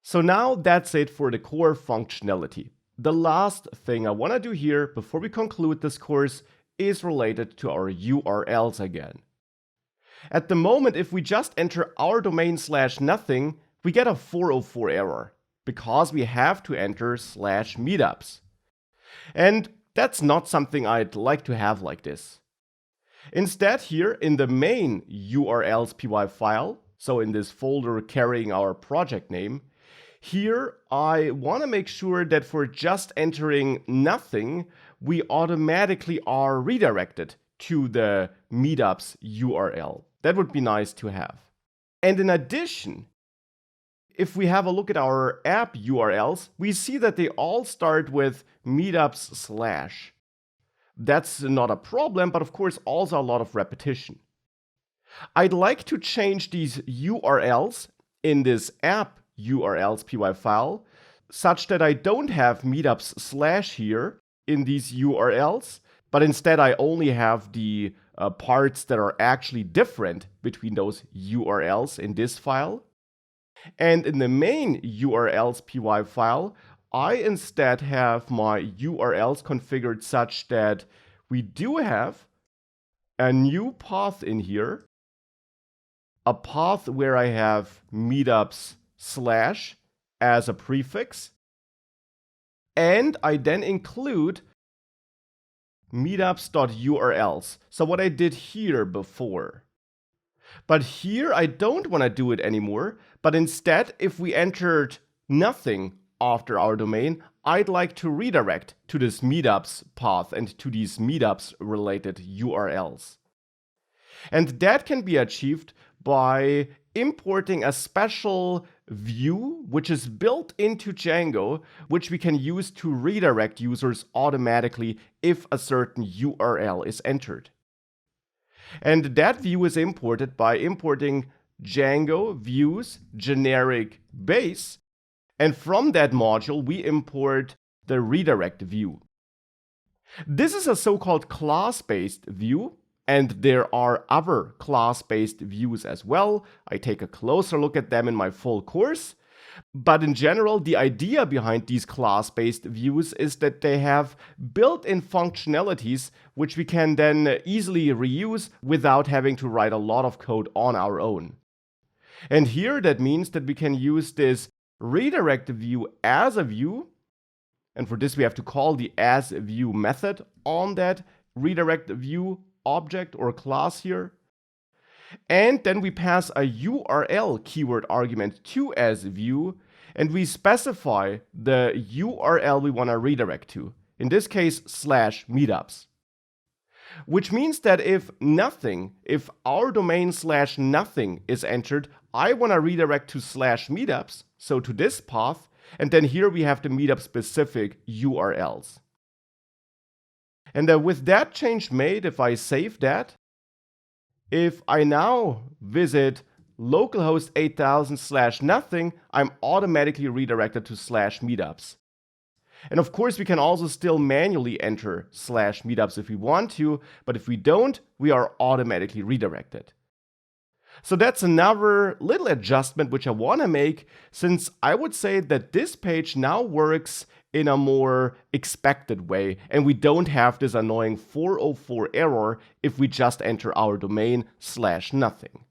So now that's it for the core functionality. The last thing I want to do here before we conclude this course is related to our URLs again. At the moment, if we just enter our domain /nothing, we get a 404 error because we have to enter /meetups. And that's not something I'd like to have like this. Instead, here in the main URLs.py file, so in this folder carrying our project name, here I want to make sure that for just entering nothing, we automatically are redirected to the meetups URL. That would be nice to have. And in addition, if we have a look at our app URLs, we see that they all start with meetups/. That's not a problem, but of course also a lot of repetition. I'd like to change these URLs in this app URLs.py file such that I don't have meetups/ here in these URLs, but instead I only have the parts that are actually different between those URLs in this file. And in the main URLs.py file, I instead have my URLs configured such that we do have a new path in here, a path where I have meetups/ as a prefix, and I then include meetups.urls. So what I did here before. But here I don't want to do it anymore, but instead, if we entered nothing after our domain, I'd like to redirect to this meetups path and to these meetups related URLs. And that can be achieved by importing a special view which is built into Django, which we can use to redirect users automatically if a certain URL is entered. And that view is imported by importing Django views generic base, and from that module we import the redirect view. This is a so-called class-based view, and there are other class-based views as well. I take a closer look at them in my full course. But in general, the idea behind these class-based views is that they have built-in functionalities which we can then easily reuse without having to write a lot of code on our own. And here that means that we can use this redirect view as a view, and for this we have to call the asView method on that redirect view object or class here. And then we pass a URL keyword argument to asView, and we specify the URL we want to redirect to, in this case /meetups. Which means that if our domain /nothing is entered, I want to redirect to /meetups, so to this path, and then here we have the meetup specific URLs. And with that change made, if I save that, if I now visit localhost 8000/nothing, I'm automatically redirected to /meetups. And of course, we can also still manually enter /meetups if we want to, but if we don't, we are automatically redirected. So that's another little adjustment which I want to make, since I would say that this page now works in a more expected way, and we don't have this annoying 404 error if we just enter our domain /nothing.